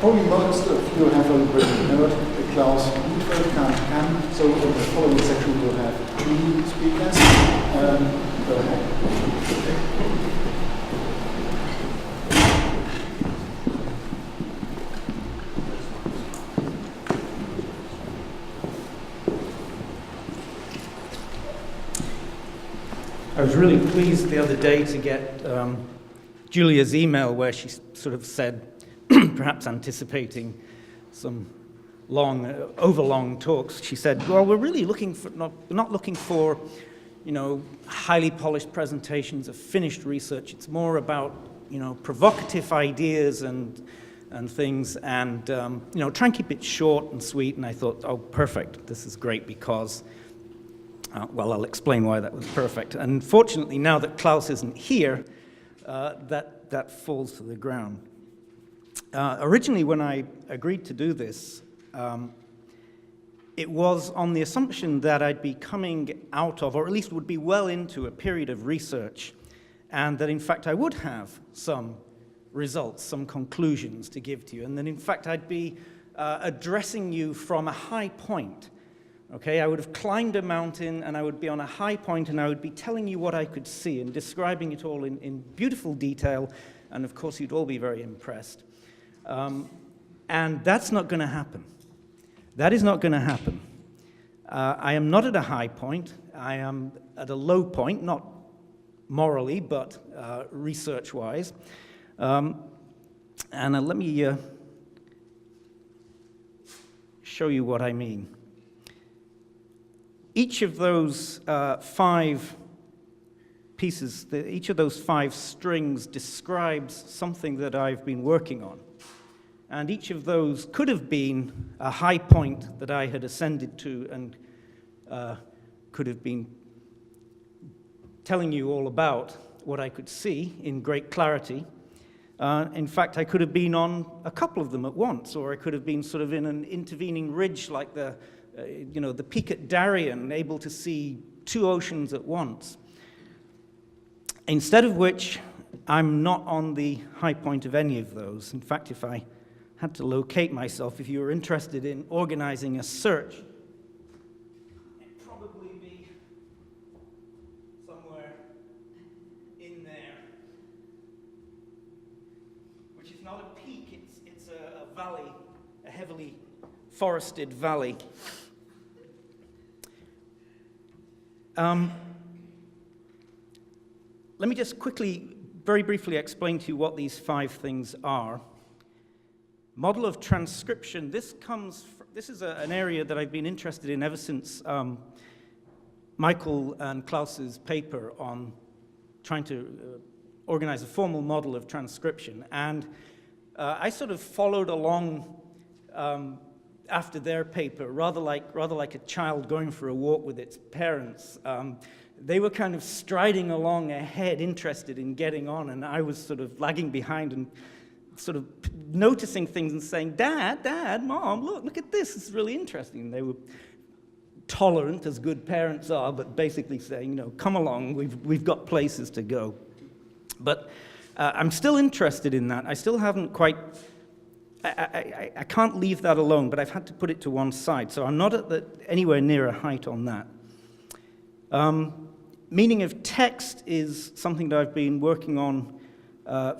Probably most of you have already heard the Klaus can. So in the following section we'll have 2 speakers. Go ahead. I was really pleased the other day to get Julia's email where she sort of said, perhaps anticipating some overlong talks, she said, well, we're really not looking for, highly polished presentations of finished research. It's more about, provocative ideas and things, and, try and keep it short and sweet. And I thought, oh, perfect. This is great because, well, I'll explain why that was perfect. And fortunately, now that Klaus isn't here, that falls to the ground. Originally, when I agreed to do this, it was on the assumption that I'd be coming out of, or at least would be well into, a period of research, and that in fact I would have some results, some conclusions to give to you, and that in fact I'd be addressing you from a high point. Okay, I would have climbed a mountain, and I would be on a high point, and I would be telling you what I could see and describing it all in beautiful detail, and of course you'd all be very impressed. And that's not going to happen. That is not going to happen. I am not at a high point. I am at a low point, not morally, but research-wise. And let me show you what I mean. Each of those 5 pieces, each of those 5 strings describes something that I've been working on. And each of those could have been a high point that I had ascended to and could have been telling you all about what I could see in great clarity. In fact, I could have been on a couple of them at once, or I could have been sort of in an intervening ridge like the Peak at Darien, able to see 2 oceans at once. Instead of which, I'm not on the high point of any of those. In fact, if I had to locate myself, if you were interested in organizing a search, it'd probably be somewhere in there, which is not a peak, it's a valley, a heavily forested valley. Let me just quickly, very briefly explain to you what these 5 things are. Model of transcription, this is an area that I've been interested in ever since Michael and Klaus's paper on trying to organize a formal model of transcription. And I sort of followed along after their paper, rather like a child going for a walk with its parents. They were kind of striding along ahead, interested in getting on, and I was sort of lagging behind and sort of noticing things and saying, Dad, Mom, look at this, it's really interesting. And they were tolerant, as good parents are, but basically saying, come along, we've got places to go. But I'm still interested in that. I still haven't quite, I can't leave that alone, but I've had to put it to one side, so I'm not anywhere near a height on that. Meaning of text is something that I've been working on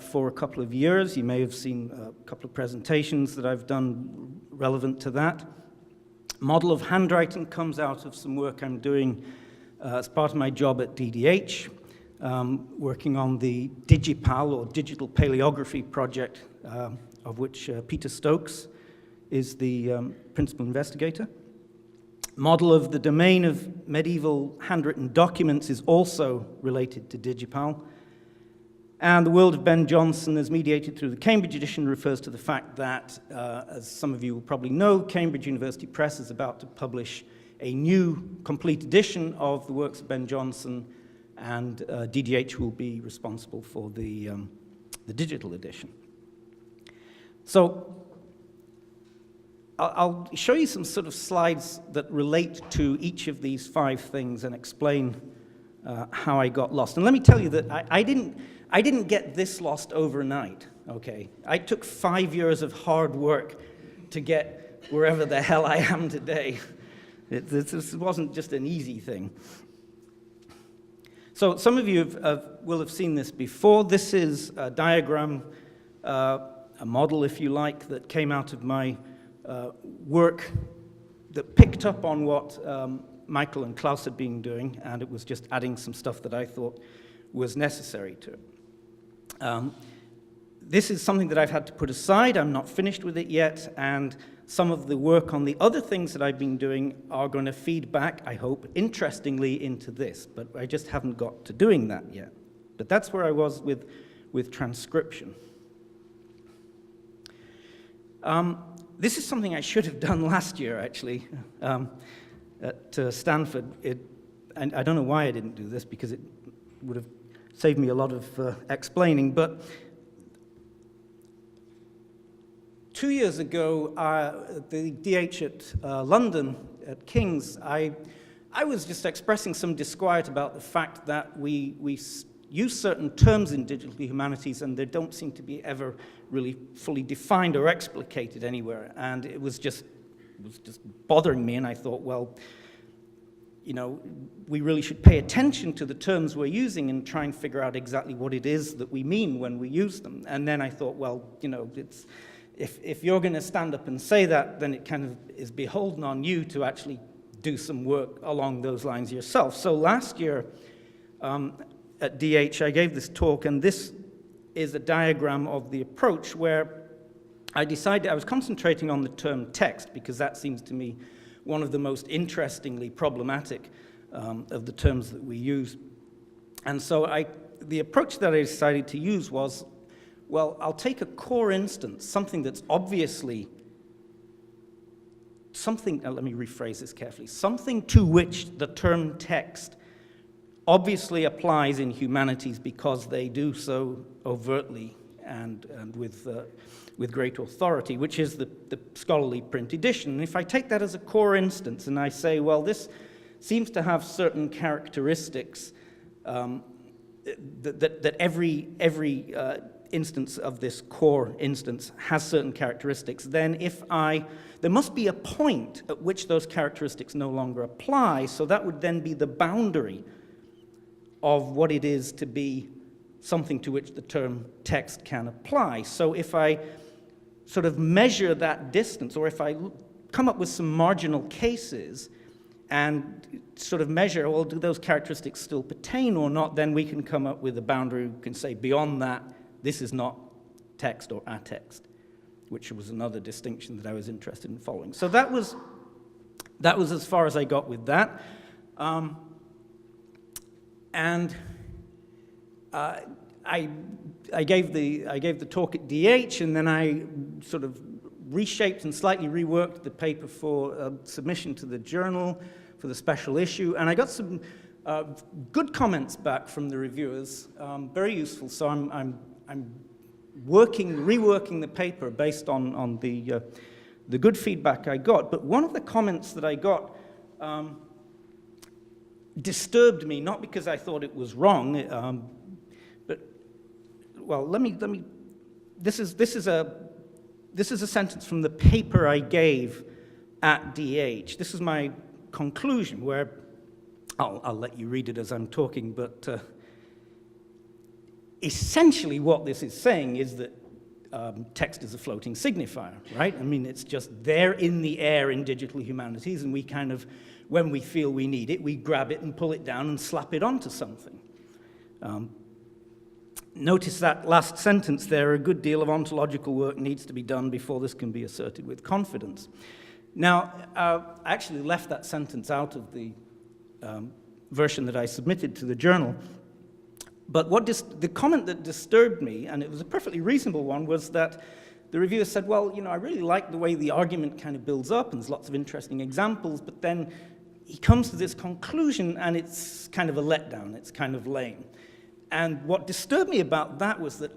for a couple of years. You may have seen a couple of presentations that I've done relevant to that. Model of handwriting comes out of some work I'm doing as part of my job at DDH, working on the DigiPal, or Digital Paleography project, of which Peter Stokes is the principal investigator. Model of the domain of medieval handwritten documents is also related to DigiPal. And the world of Ben Jonson, as mediated through the Cambridge edition, refers to the fact that, as some of you will probably know, Cambridge University Press is about to publish a new complete edition of the works of Ben Jonson, and DDH will be responsible for the digital edition. So I'll show you some sort of slides that relate to each of these 5 things and explain how I got lost. And let me tell you that I didn't get this lost overnight. okay? I took 5 years of hard work to get wherever the hell I am today. This wasn't just an easy thing. So some of you will have seen this before. This is a diagram, a model, if you like, that came out of my work that picked up on what Michael and Klaus had been doing, and it was just adding some stuff that I thought was necessary to it. This is something that I've had to put aside. I'm not finished with it yet, and some of the work on the other things that I've been doing are going to feed back, I hope, interestingly into this, but I just haven't got to doing that yet. But that's where I was with transcription. This is something I should have done last year, actually, at Stanford. And I don't know why I didn't do this, because it would have saved me a lot of explaining, but 2 years ago, the DH at London, at King's, I was just expressing some disquiet about the fact that we use certain terms in digital humanities and they don't seem to be ever really fully defined or explicated anywhere. And it was just bothering me, and I thought, well, you know, we really should pay attention to the terms we're using and try and figure out exactly what it is that we mean when we use them. And then I thought, well, you know, if you're going to stand up and say that, then it kind of is beholden on you to actually do some work along those lines yourself. So last year at DH, I gave this talk, and this is a diagram of the approach where I decided I was concentrating on the term text, because that seems to me one of the most interestingly problematic of the terms that we use. And so the approach that I decided to use was, well, I'll take a core instance, something that's obviously something, let me rephrase this carefully, something to which the term text obviously applies in humanities because they do so overtly and with great authority, which is the scholarly print edition. And if I take that as a core instance and I say, well, this seems to have certain characteristics that every instance of this core instance has certain characteristics, then there must be a point at which those characteristics no longer apply, so that would then be the boundary of what it is to be something to which the term text can apply. So if I sort of measure that distance, or if I come up with some marginal cases and sort of measure, well, do those characteristics still pertain or not, then we can come up with a boundary. We can say beyond that, this is not text or atext, which was another distinction that I was interested in following. So that was as far as I got with that. And I gave the talk at DH, and then I sort of reshaped and slightly reworked the paper for submission to the journal for the special issue, and I got some good comments back from the reviewers, very useful. So I'm reworking the paper based on the good feedback I got. But one of the comments that I got disturbed me, not because I thought it was wrong, but well, let me. This is a sentence from the paper I gave at DH. This is my conclusion, where I'll let you read it as I'm talking, but essentially what this is saying is that text is a floating signifier, right? I mean, it's just there in the air in digital humanities, and we kind of, when we feel we need it, we grab it and pull it down and slap it onto something. Notice that last sentence there, a good deal of ontological work needs to be done before this can be asserted with confidence. Now, I actually left that sentence out of the version that I submitted to the journal. But the comment that disturbed me, and it was a perfectly reasonable one, was that the reviewer said, well, you know, I really like the way the argument kind of builds up, and there's lots of interesting examples, but then he comes to this conclusion, and it's kind of a letdown. It's kind of lame. And what disturbed me about that was that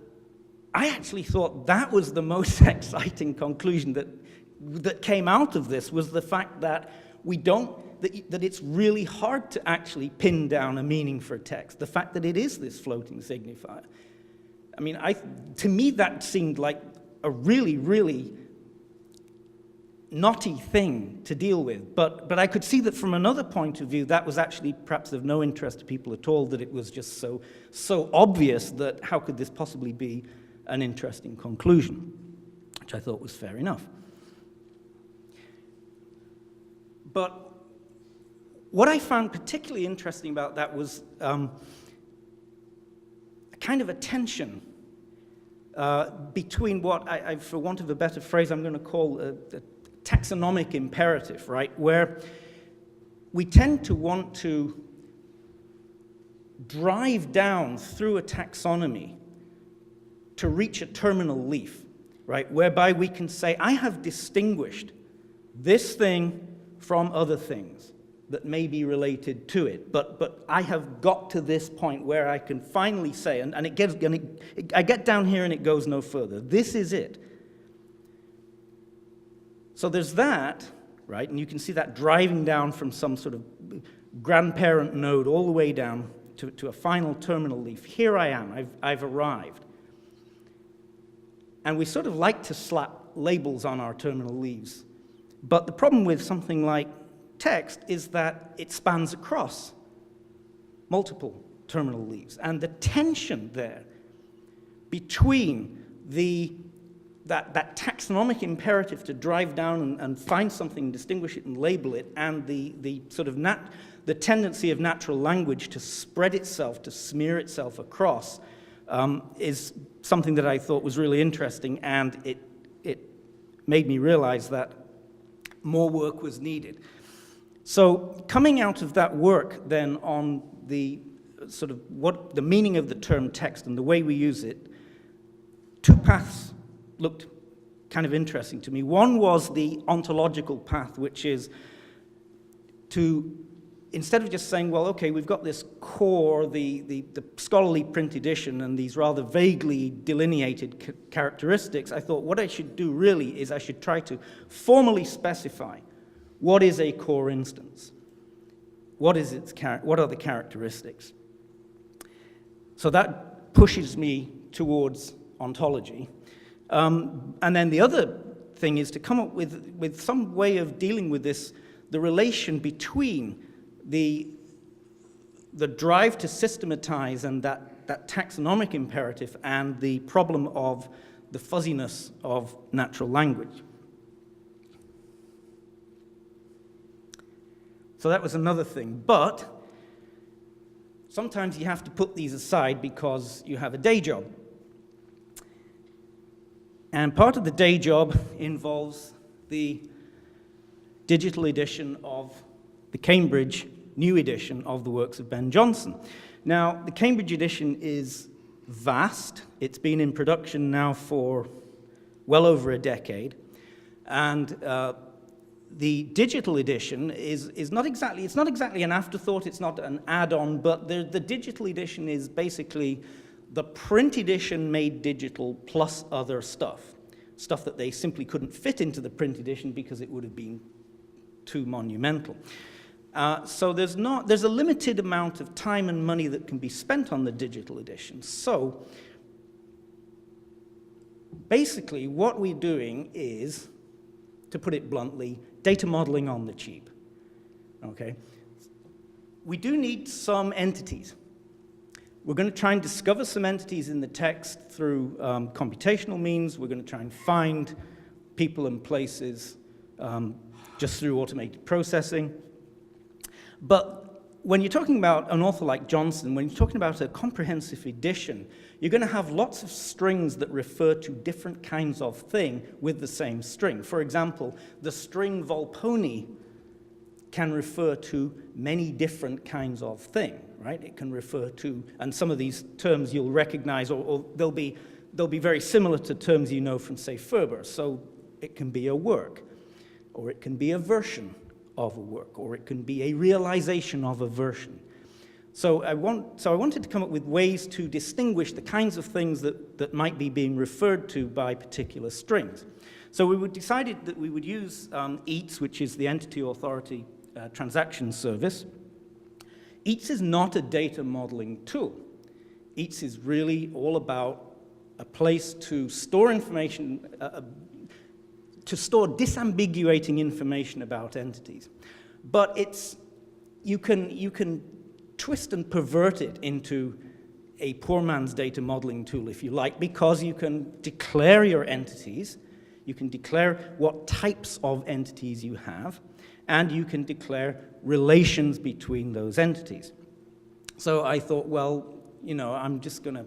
I actually thought that was the most exciting conclusion that came out of this, was the fact that that it's really hard to actually pin down a meaning for text, the fact that it is this floating signifier. I mean, to me that seemed like a really, really knotty thing to deal with, but I could see that from another point of view, that was actually perhaps of no interest to people at all, that it was just so obvious that how could this possibly be an interesting conclusion, which I thought was fair enough. But what I found particularly interesting about that was a kind of a tension between what I, for want of a better phrase, I'm going to call a taxonomic imperative, right? Where we tend to want to drive down through a taxonomy to reach a terminal leaf, right? Whereby we can say, I have distinguished this thing from other things that may be related to it, but I have got to this point where I can finally say, and I get down here and it goes no further. This is it. So there's that, right? And you can see that driving down from some sort of grandparent node all the way down to a final terminal leaf. Here I am, I've arrived. And we sort of like to slap labels on our terminal leaves. But the problem with something like text is that it spans across multiple terminal leaves. And the tension there between that taxonomic imperative to drive down and find something, distinguish it, and label it, and the sort of the tendency of natural language to spread itself, to smear itself across, is something that I thought was really interesting, and it made me realize that more work was needed. So coming out of that work then on the sort of what the meaning of the term text and the way we use it, two paths looked kind of interesting to me. One was the ontological path, which is to, instead of just saying, well, okay, we've got this core, the scholarly print edition, and these rather vaguely delineated characteristics, I thought what I should do really is I should try to formally specify what is a core instance. What are the characteristics? So that pushes me towards ontology. And then the other thing is to come up with some way of dealing with this, the relation between the drive to systematize and that taxonomic imperative and the problem of the fuzziness of natural language. So that was another thing. But sometimes you have to put these aside because you have a day job. And part of the day job involves the digital edition of the Cambridge new edition of the works of Ben Jonson. Now, the Cambridge edition is vast. It's been in production now for well over a decade. And the digital edition is not exactly, it's not exactly an afterthought, it's not an add-on, but the digital edition is basically the print edition made digital plus other stuff that they simply couldn't fit into the print edition because it would have been too monumental. So there's a limited amount of time and money that can be spent on the digital edition. So basically what we're doing is, to put it bluntly, data modeling on the cheap. Okay? We do need some entities. We're going to try and discover some entities in the text through computational means. We're going to try and find people and places just through automated processing. But when you're talking about an author like Jonson, when you're talking about a comprehensive edition, you're going to have lots of strings that refer to different kinds of thing with the same string. For example, the string Volpone can refer to many different kinds of thing, right? It can refer to, and some of these terms you'll recognize, or they'll be very similar to terms you know from, say, Ferber. So it can be a work, or it can be a version of a work, or it can be a realization of a version. So I wanted to come up with ways to distinguish the kinds of things that might be being referred to by particular strings. So we decided that we would use EATS, which is the Entity Authority Transaction Service. EATS is not a data modeling tool. EATS is really all about a place to store information, to store disambiguating information about entities. But you can twist and pervert it into a poor man's data modeling tool, if you like, because you can declare your entities, you can declare what types of entities you have, and you can declare relations between those entities. So I thought, well, you know, I'm just going to,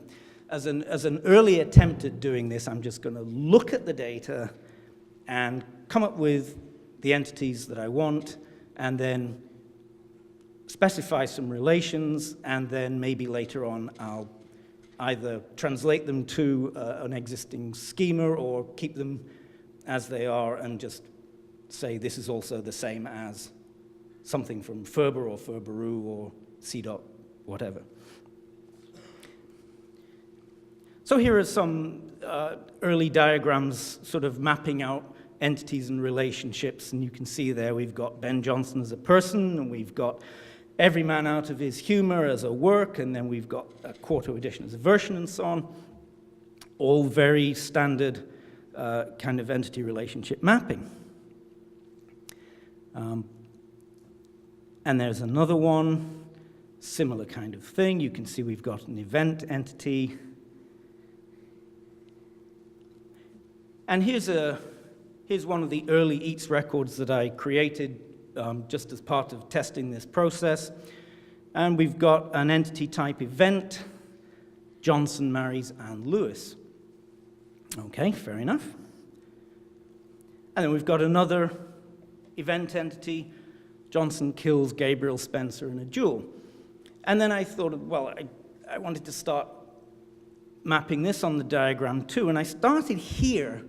as an early attempt at doing this, I'm just going to look at the data and come up with the entities that I want, and then specify some relations, and then maybe later on I'll either translate them to an existing schema or keep them as they are and just say this is also the same as something from Ferber or Ferberu or C. whatever. So here are some early diagrams sort of mapping out entities and relationships, and you can see there we've got Ben Jonson as a person, and we've got Every Man Out of His Humor as a work, and then we've got a quarto edition as a version, and so on. All very standard kind of entity relationship mapping. And there's another one, similar kind of thing. You can see we've got an event entity. And here's one of the early EATS records that I created just as part of testing this process. And we've got an entity type event. Johnson marries Anne Lewis. Okay, fair enough. And then we've got another event entity. Johnson kills Gabriel Spencer in a duel. And then I thought, well, I wanted to start mapping this on the diagram too. And I started here.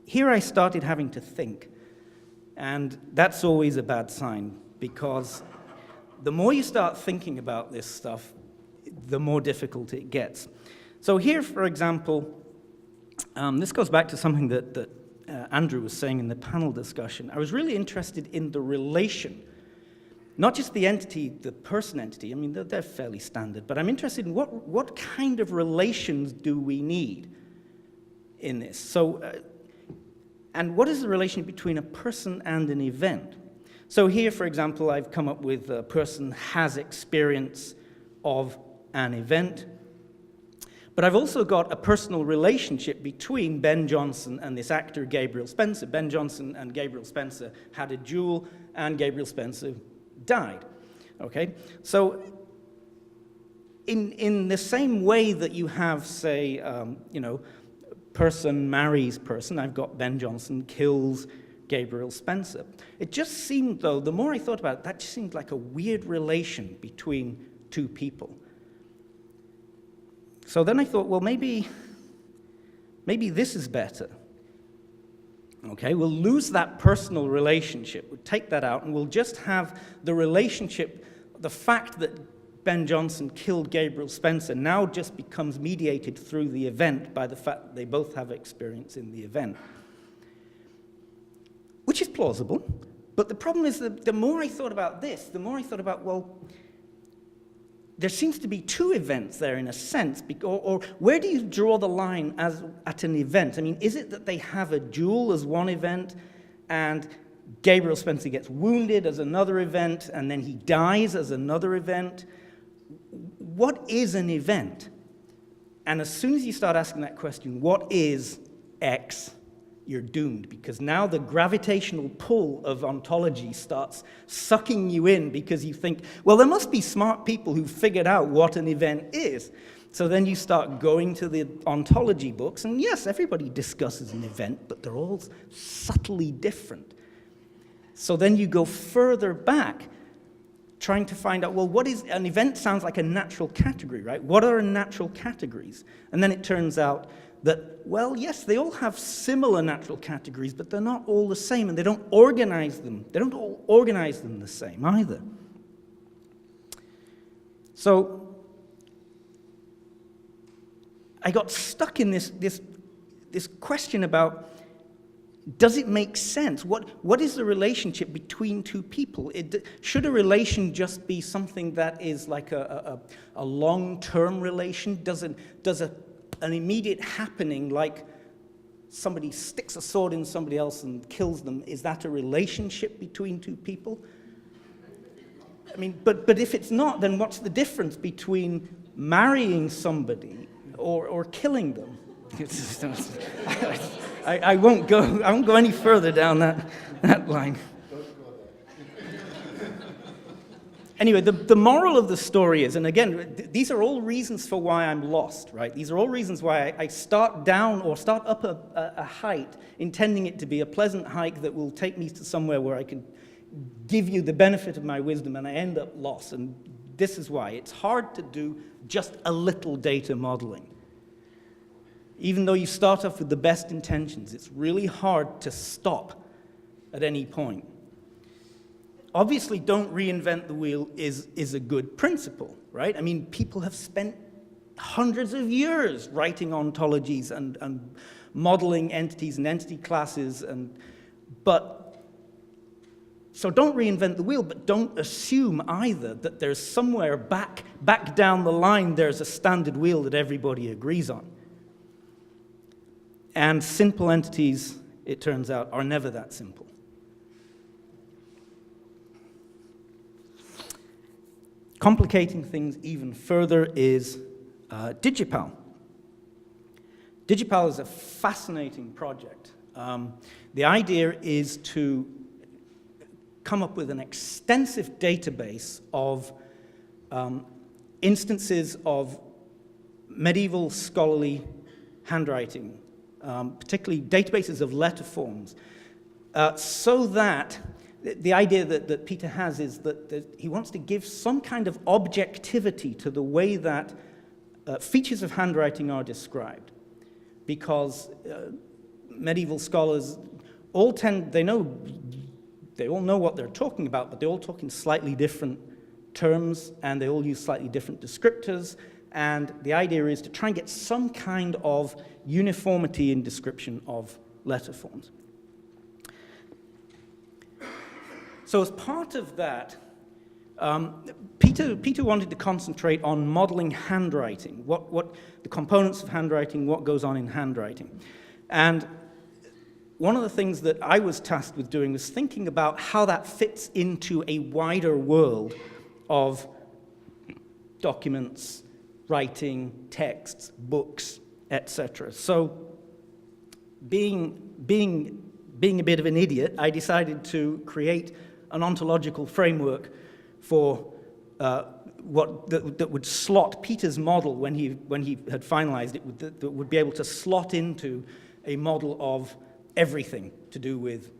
Here I started having to think. And that's always a bad sign, because the more you start thinking about this stuff, the more difficult it gets. So here, for example, this goes back to something that Andrew was saying in the panel discussion. I was really interested in the relation, not just the entity, the person entity. I mean, they're fairly standard, but I'm interested in what kind of relations do we need in this? So, and what is the relation between a person and an event? So here, for example, I've come up with a person has experience of an event. But I've also got a personal relationship between Ben Jonson and this actor, Gabriel Spencer. Ben Jonson and Gabriel Spencer had a duel, and Gabriel Spencer died. Okay? So in the same way that you have, say, person marries person, I've got Ben Jonson kills Gabriel Spencer. It just seemed, though, the more I thought about it, that just seemed like a weird relation between two people. So then I thought, well, maybe this is better. Okay, we'll lose that personal relationship. We'll take that out, and we'll just have the relationship, the fact that Ben Jonson killed Gabriel Spencer now just becomes mediated through the event by the fact that they both have experience in the event. Which is plausible, but the problem is that the more I thought about this, the more I thought about, well, there seems to be two events there in a sense, or where do you draw the line at an event? I mean, is it that they have a duel as one event, and Gabriel Spencer gets wounded as another event, and then he dies as another event? What is an event? And as soon as you start asking that question, what is X, you're doomed, because now the gravitational pull of ontology starts sucking you in, because you think, well, there must be smart people who figured out what an event is. So then you start going to the ontology books, and yes, everybody discusses an event, but they're all subtly different. So then you go further back, trying to find out, well, what is an event? Sounds like a natural category, right? What are natural categories? And then it turns out that, well, yes, they all have similar natural categories, but they're not all the same, and they don't organize them. They don't all organize them the same either. So I got stuck in this question about does it make sense? What is the relationship between two people? Should a relation just be something that is like a long-term relation? Does an immediate happening, like somebody sticks a sword in somebody else and kills them, is that a relationship between two people? I mean, but if it's not, then what's the difference between marrying somebody or killing them? I won't go any further down that line. Anyway, the moral of the story is, and again, these are all reasons for why I'm lost, right? These are all reasons why I start down or start up a height, intending it to be a pleasant hike that will take me to somewhere where I can give you the benefit of my wisdom, and I end up lost. And this is why. It's hard to do just a little data modeling. Even though you start off with the best intentions, it's really hard to stop at any point. Obviously, don't reinvent the wheel is a good principle, right? I mean, people have spent hundreds of years writing ontologies and modeling entities and entity classes, so don't reinvent the wheel, but don't assume either that there's somewhere back down the line there's a standard wheel that everybody agrees on. And simple entities, it turns out, are never that simple. Complicating things even further is Digipal. Digipal is a fascinating project. The idea is to come up with an extensive database of instances of medieval scholarly handwriting, particularly databases of letter forms, so that the idea that Peter has is that he wants to give some kind of objectivity to the way that features of handwriting are described. Because medieval scholars all know what they're talking about, but they all talk in slightly different terms, and they all use slightly different descriptors. And the idea is to try and get some kind of uniformity in description of letter forms. So as part of that, Peter wanted to concentrate on modeling handwriting, what the components of handwriting, what goes on in handwriting. And one of the things that I was tasked with doing was thinking about how that fits into a wider world of documents, writing, texts, books, etc. So being a bit of an idiot, I decided to create an ontological framework for that would slot Peter's model when he had finalized it, that would be able to slot into a model of everything to do with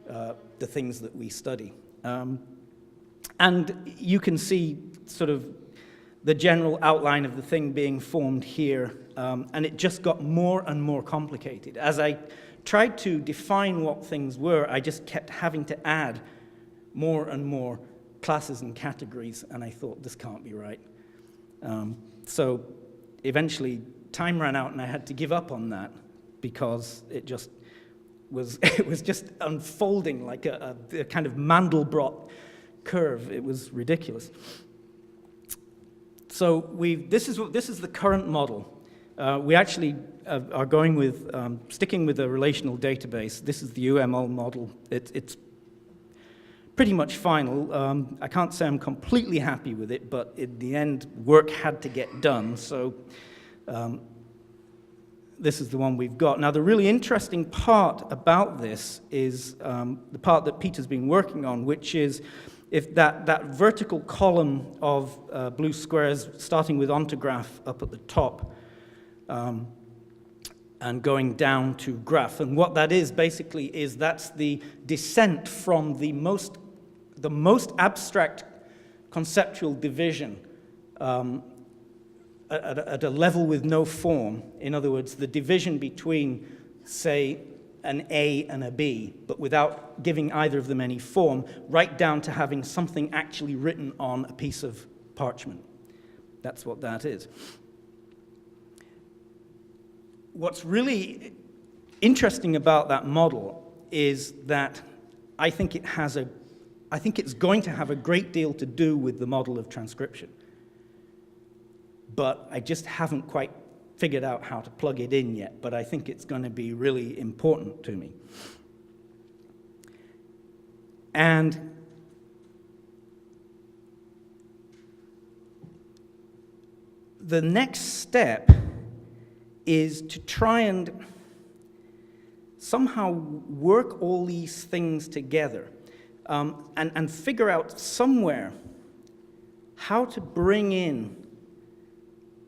the things that we study. And you can see sort of the general outline of the thing being formed here, and it just got more and more complicated. As I tried to define what things were, I just kept having to add more and more classes and categories, and I thought, this can't be right. So eventually, time ran out, and I had to give up on that because it just was just unfolding like a kind of Mandelbrot curve. It was ridiculous. So this is the current model. We actually are going with sticking with a relational database. This is the Uml model. It's pretty much final. I can't say I'm completely happy with it, but in the end, work had to get done. So this is the one we've got. Now, the really interesting part about this is the part that Peter's been working on, which is if that vertical column of blue squares, starting with ontograph up at the top, and going down to graph. And what that is basically is that's the descent from the most abstract conceptual division at a level with no form. In other words, the division between, say, an A and a B, but without giving either of them any form, right down to having something actually written on a piece of parchment. That's what that is. What's really interesting about that model is that I think it's going to have a great deal to do with the model of transcription. But I just haven't quite figured out how to plug it in yet, but I think it's going to be really important to me. And the next step is to try and somehow work all these things together and figure out somewhere how to bring in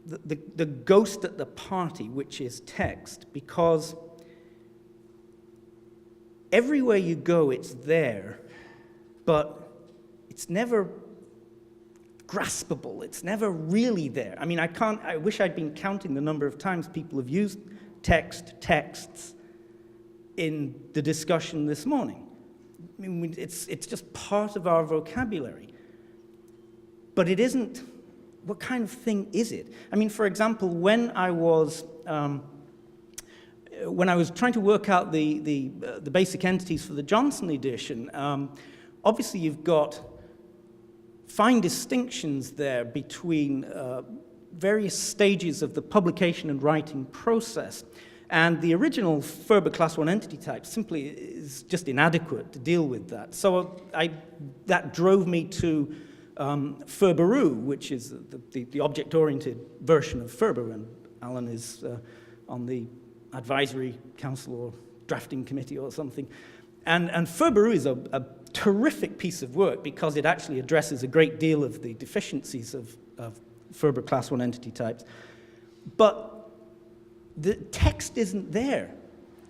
the ghost at the party, which is text, because everywhere you go, it's there, but it's never graspable. It's never really there. I mean, I wish I'd been counting the number of times people have used texts in the discussion this morning. I mean, it's just part of our vocabulary. But it isn't. What kind of thing is it? I mean, for example, when I was trying to work out the basic entities for the Johnson edition, obviously you've got fine distinctions there between various stages of the publication and writing process. And the original Ferber Class 1 entity type simply is just inadequate to deal with that. So that drove me to Ferberoo, which is the object-oriented version of Ferber, and Alan is on the advisory council or drafting committee or something. And Ferberoo is a terrific piece of work because it actually addresses a great deal of the deficiencies of Ferber Class 1 entity types. But the text isn't there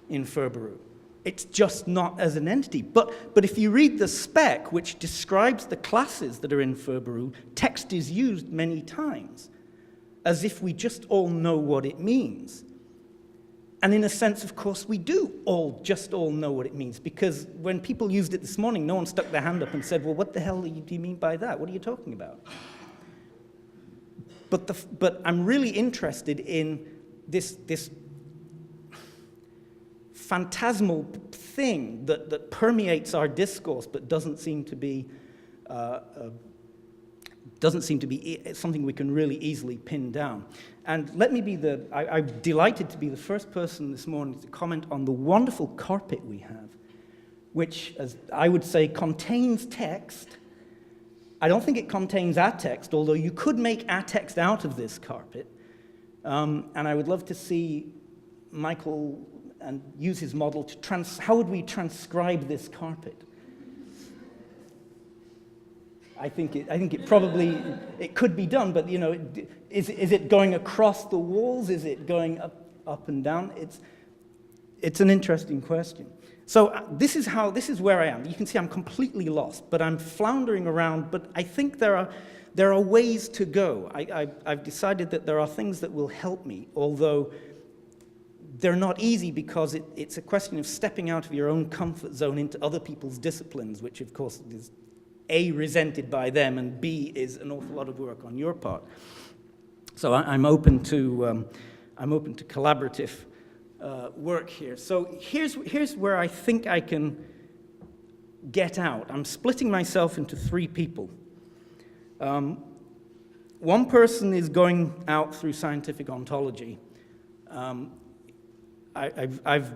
in Ferberoo. It's just not as an entity. But if you read the spec, which describes the classes that are in Ferberoo, text is used many times, as if we just all know what it means. And in a sense, of course, we do just all know what it means, because when people used it this morning, no one stuck their hand up and said, well, what the hell do you mean by that? What are you talking about? But I'm really interested in this phantasmal thing that permeates our discourse but doesn't seem to be something we can really easily pin down. And let me be I'm delighted to be the first person this morning to comment on the wonderful carpet we have, which, as I would say, contains text. I don't think it contains a text, although you could make a text out of this carpet. And I would love to see Michael and use his model to how would we transcribe this carpet? I think it probably could be done, but is it going across the walls? Is it going up and down? It's an interesting question. So this is where I am. You can see I'm completely lost, but I'm floundering around. But I think there are ways to go. I've decided that there are things that will help me, although they're not easy because it's a question of stepping out of your own comfort zone into other people's disciplines, which of course is A, resented by them, and B, is an awful lot of work on your part. So I'm open to collaborative work here. So here's where I think I can get out. I'm splitting myself into three people. One person is going out through scientific ontology. I've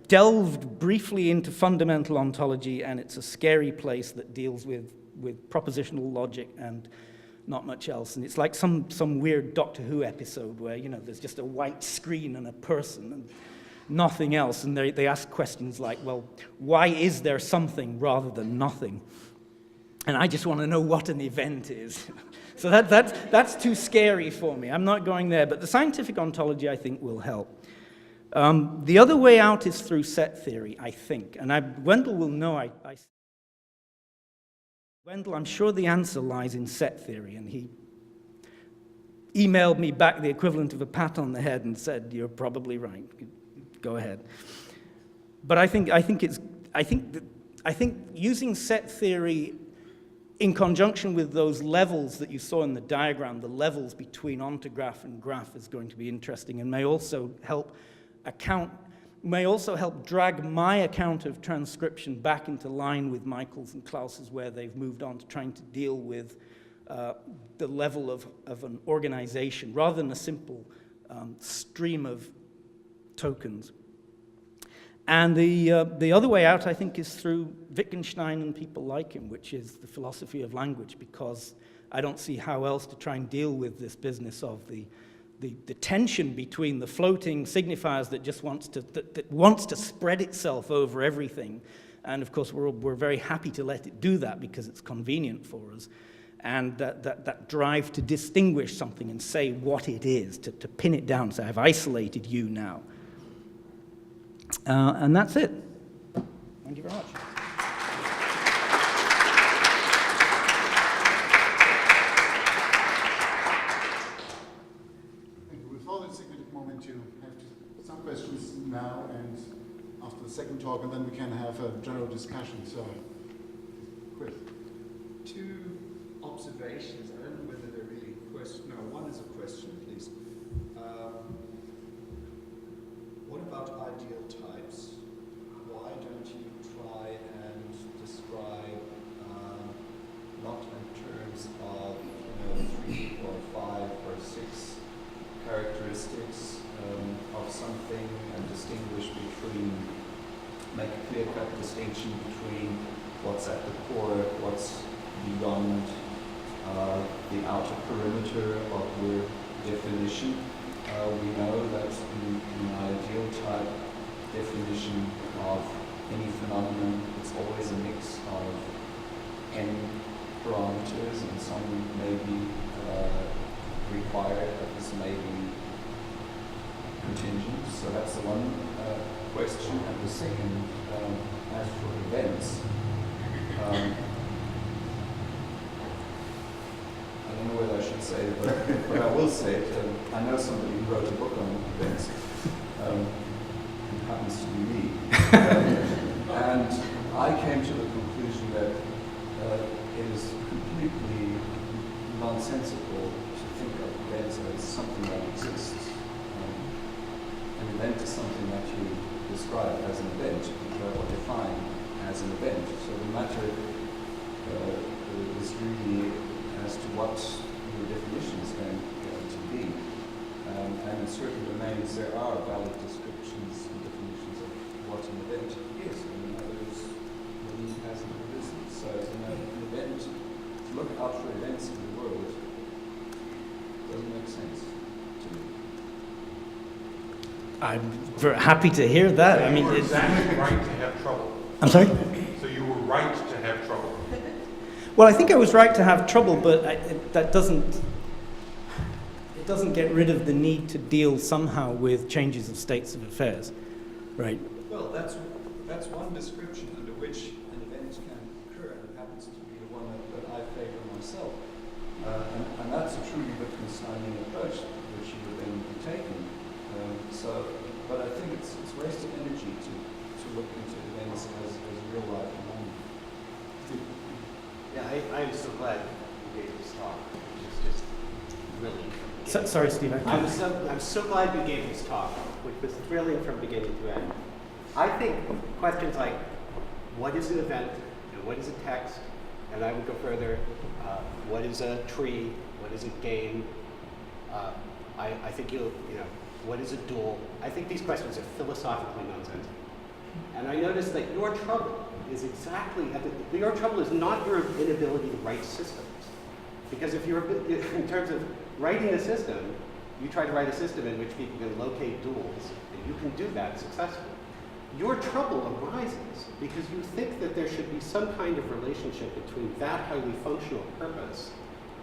delved briefly into fundamental ontology, and it's a scary place that deals with propositional logic and not much else. And it's like some weird Doctor Who episode where there's just a white screen and a person and nothing else. And they ask questions like, well, why is there something rather than nothing? And I just want to know what an event is. So that's too scary for me. I'm not going there. But the scientific ontology, I think, will help. The other way out is through set theory, I think. And Wendell will know Wendell, I'm sure the answer lies in set theory. And he emailed me back the equivalent of a pat on the head and said, you're probably right. Go ahead. But I think using set theory in conjunction with those levels that you saw in the diagram, the levels between ontograph and graph, is going to be interesting and may also help account may also help drag my account of transcription back into line with Michael's and Klaus's, where they've moved on to trying to deal with the level of an organization, rather than a simple stream of tokens. And the other way out, I think, is through Wittgenstein and people like him, which is the philosophy of language, because I don't see how else to try and deal with this business of the tension between the floating signifiers that just wants to spread itself over everything. And of course, we're very happy to let it do that because it's convenient for us. And that drive to distinguish something and say what it is, to pin it down, say, I've isolated you now. And that's it. Thank you very much. We thought it's a good moment to have some questions now and after the second talk, and then we can have a general discussion. So, Chris. Two observations. I don't know whether they're really questions. No, one is a question, at least. What about ideal types? Why don't you try and describe, not in terms of 3 or 5 or 6 characteristics of something, and distinguish between, make a clear-cut distinction between what's at the core, what's beyond the outer perimeter of your definition. We know that in an ideal type definition of any phenomenon, it's always a mix of n parameters, and some may be required, others may be contingent. So that's the one question. And the second, as for events, I don't know whether I should say it, but I will say it. I know somebody who wrote a book on events. It happens to be me. And I came to the conclusion that it is completely nonsensical to think of events as something that exists. An event is something that you describe as an event, or define as an event. So the matter is really as to what your definition is going to be. And in certain domains, there are valid descriptions and definitions of what an event is, and in others, the need hasn't arisen. So, an event, to look out for events in the world doesn't make sense to me. I'm very happy to hear that. So I mean, you were exactly right to have trouble. I'm sorry? So you were right to have trouble. Well, I think I was right to have trouble, but that doesn't get rid of the need to deal somehow with changes of states of affairs, right? Well, that's one description under which an event can occur, and it happens to be the one that I favor myself. And that's a truly Wittgensteinian approach which you would then be taking. But I think it's wasted energy to look into events as real life phenomena. Yeah, I'm so glad you gave this talk. It's just really. Sorry, Steve. I'm so glad you gave this talk, which was thrilling from beginning to end. I think questions like, what is an event and what is a text, and I would go further, what is a tree, what is a game, I think what is a dual? I think these questions are philosophically nonsensical. And I noticed that your trouble is your trouble is not your inability to write systems. Because if you're, in terms of writing a system, you try to write a system in which people can locate duals, and you can do that successfully. Your trouble arises because you think that there should be some kind of relationship between that highly functional purpose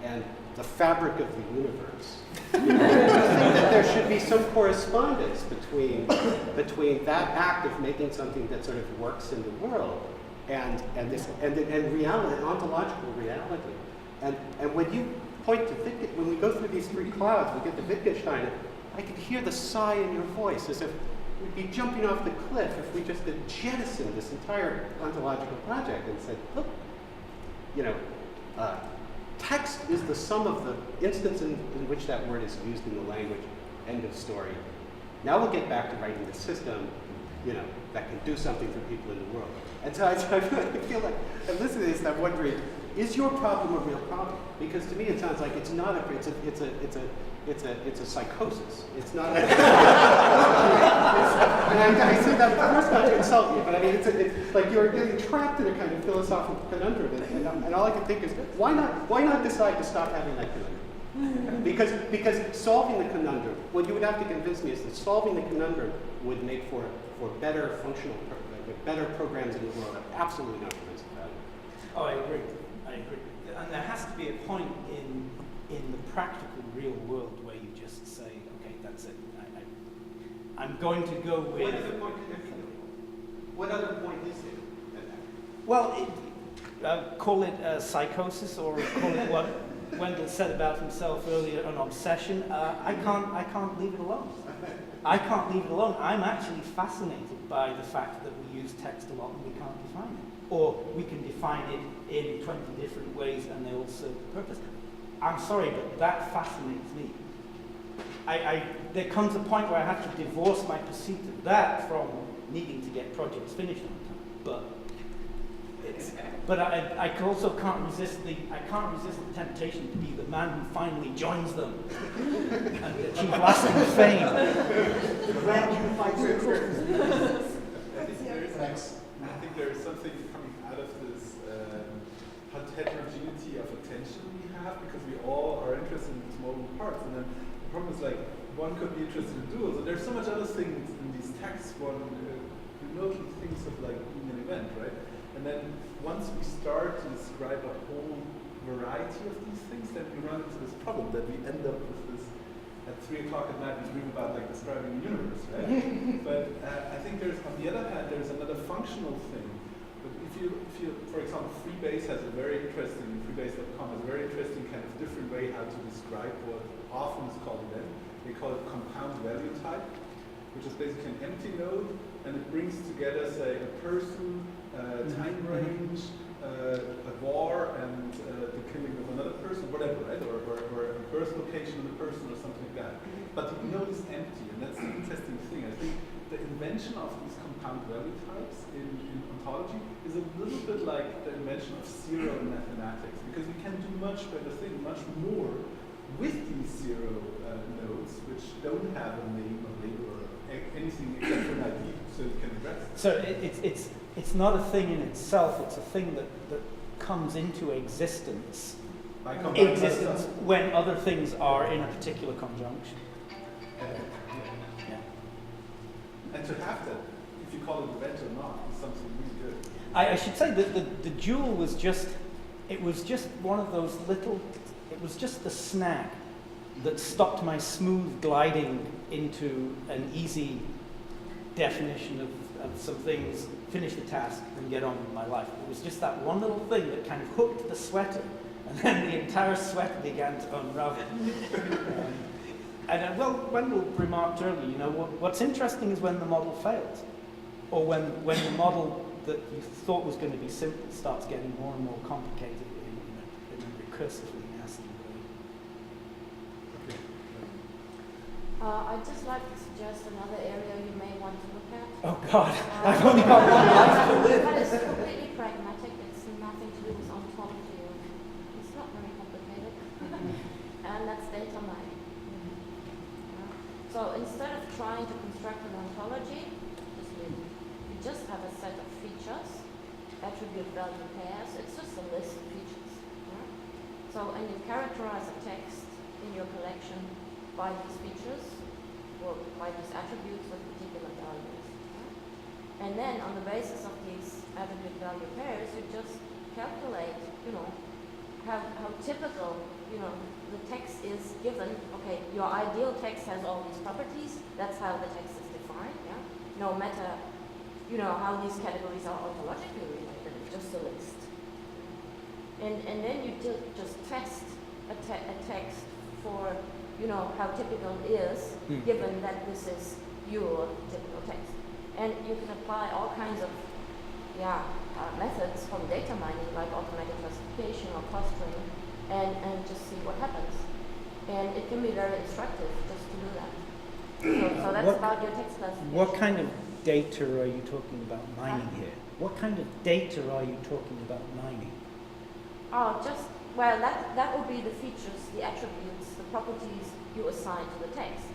and the fabric of the universe. You think that there should be some correspondence between that act of making something that sort of works in the world and reality, ontological reality. And when you point to Wittgenstein, when we go through these 3 clouds, we get to Wittgenstein, I could hear the sigh in your voice as if we'd be jumping off the cliff if we just had jettisoned this entire ontological project and said, look, text is the sum of the instance in which that word is used in the language, end of story. Now we'll get back to writing the system, that can do something for people in the world. And so I feel like I'm listening to this and I'm wondering, is your problem a real problem? Because to me it sounds like it's not it's a psychosis. It's not. And I say that of course not to insult you, but I mean it's like you're getting trapped in a kind of philosophical conundrum, and all I can think is why not decide to stop having that conundrum? Because solving the conundrum, what you would have to convince me is that solving the conundrum would make for better functional, better programs in the world. I'm absolutely not convinced about it. Oh, I agree. And there has to be a point in the practical real world where you just say, okay, that's it. I'm going to go with... What other point could there be? What other point is there? Well, call it psychosis, or call it what Wendell said about himself earlier, an obsession. I can't leave it alone. I can't leave it alone. I'm actually fascinated by the fact that we use text a lot and we can't define it. Or we can define it in 20 different ways and they all serve the purpose. I'm sorry, but that fascinates me. There comes a point where I have to divorce my pursuit of that from needing to get projects finished on time. But I also can't resist the temptation to be the man who finally joins them and achieve lasting fame. Thanks. I think there is something coming out of this heterogeneity of attention we have, because we all are interested in these moving parts. And then the problem is, like, one could be interested in duals, and there's so much other things in these texts one remotely thinks of, like being an event, right? And then once we start to describe a whole variety of these things, then we run into this problem that we end up with this, at 3 o'clock at night we dream about like describing the universe, right? But I think there's, on the other hand, there's another functional thing. But if you, for example, Freebase has a very interesting, freebase.com has a very interesting kind of different way how to describe what often is called event. They call it compound value type, which is basically an empty node, and it brings together, say, a person, time range, a war, and the killing of another person, whatever, right? Or a birth location of a person or something like that. But the node is empty, and that's the interesting thing. I think the invention of these compound value types in ontology is a little bit like the invention of zero in mathematics, because we can do much better things, much more with these zero nodes, which don't have a name, a label, or anything except for an ID, so you can address it. So it's not a thing in itself, it's a thing that comes into existence when other things are in a particular conjunction. Yeah. And to have that, if you call it event or not, is something really good. I should say that the dual was just one of those little, it was just the snag that stopped my smooth gliding into an easy definition of some things, finish the task, and get on with my life. It was just that one little thing that kind of hooked the sweater, and then the entire sweater began to unravel. Well, Wendell remarked earlier, what's interesting is when the model fails, or when the model that you thought was going to be simple starts getting more and more complicated in a recursively nasty way. I'd just like to suggest another area you may want to look at. Oh God, I've only got one life to live. But it's completely pragmatic. It's nothing to do with ontology. It's not very complicated. And that's data mining. So instead of trying to construct an ontology, you just have a set of features, attribute value pairs. It's just a list of features. So, and you characterize a text in your collection by these features, or by these attributes with particular values. And then on the basis of these attribute value pairs, you just calculate, how typical, the text is given. Okay, your ideal text has all these properties. That's how the text is defined, yeah? No matter, how these categories are ontologically related, it's just a list. And then you just test a text for how typical it is, given that this is your typical text. And you can apply all kinds of methods from data mining, like automatic classification or clustering, and just see what happens. And it can be very instructive just to do that. So that's about your text classification. What kind of data are you talking about mining here? What kind of data are you talking about mining? Oh, just, well, that would be the features, the attributes, the properties you assign to the text.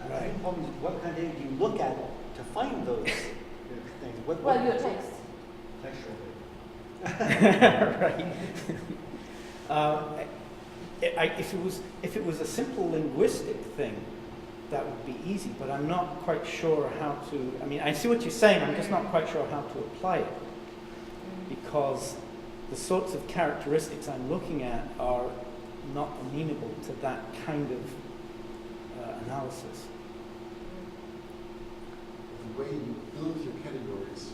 I think the problem is what kind of data do you look at to find those things? Well, your text. Textual Right. If it was a simple linguistic thing, that would be easy, but I'm not quite sure how to, I mean, I see what you're saying, I'm just not quite sure how to apply it, because the sorts of characteristics I'm looking at are not amenable to that kind of analysis. The way you build your categories,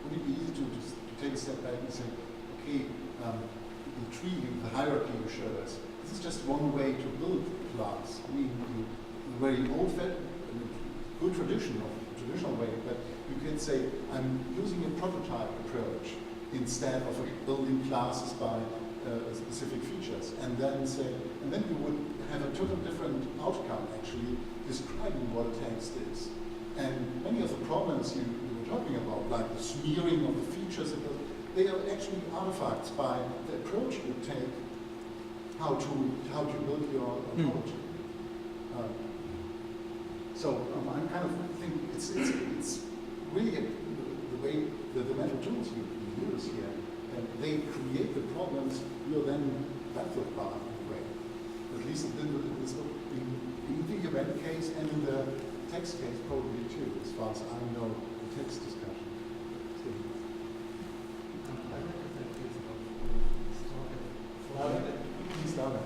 would it be easy to just take a step back and say, okay, the tree, the hierarchy you showed us, this is just one way to build class. I mean, the very old-fashioned, good traditional way, but you could say, I'm using a prototype approach instead of building classes by specific features, and then you would have a totally different outcome, actually, describing what a text is. And many of the problems you were talking about, like the smearing of the features, they are actually artifacts by the approach you take how to build your ontology. So I kind of think it's really the way the mental tools you use here, and they create the problems you're then baffled by in a way. At least in the event case and in the text case probably too, as far as I know the text discussion. Please, louder.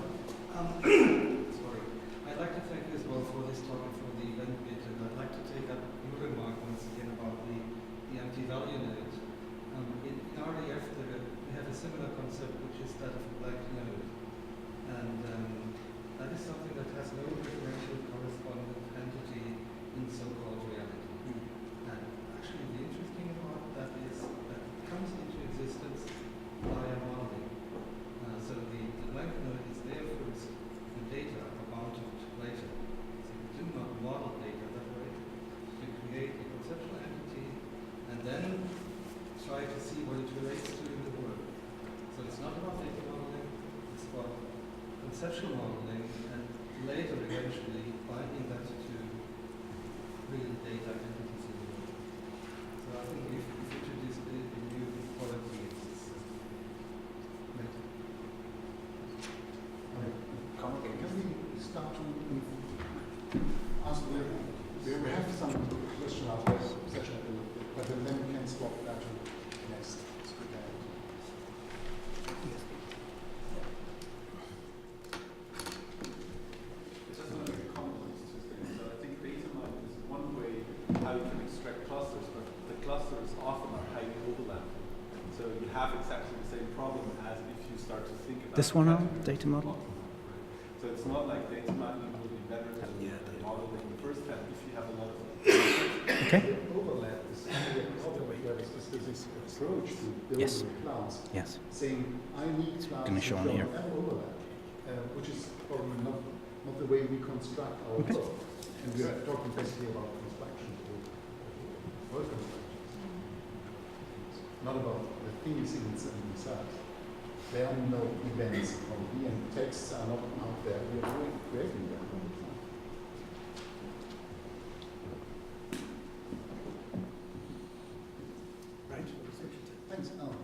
Sorry. I'd like to thank you as well for this talk and for the event bit, and I'd like to take up your remark once again about the anti-value node. In RDF, we have a similar concept, which is that of a black node. And that is something that has no differential correspondent entity in so-called reality. And actually, the interesting part that is that it comes into existence via modeling. So the blank node is there first, the data are bounded later. So you do not model data that way. You create a conceptual entity and then try to see what it relates to in the world. So it's not about data modeling, it's about conceptual modeling and later eventually binding that to real data entities in the world. So I think if you introduce the new quality, it's great. Can we start to ask we have some question after this session, but then we can swap that to the next speaker. Just to make a comment to things. So I think data mining is one way how you can extract clusters, but the clusters often are highly overlapping. So you have exactly the same problem as if you start to think about This one on data model? So it's not like data mining will be better than the modeling in the first step if you have a lot of Okay. Overlap is this approach to building Yes. a class. Yes. Saying I need classes Gonna show on that here. don't have overlap, which is probably not the way we construct our Okay. world. And we are talking basically about construction, world construction. Not about the things in themselves. There are no events on here, and texts are not out there. We are creating them. Right. Thanks, Alan.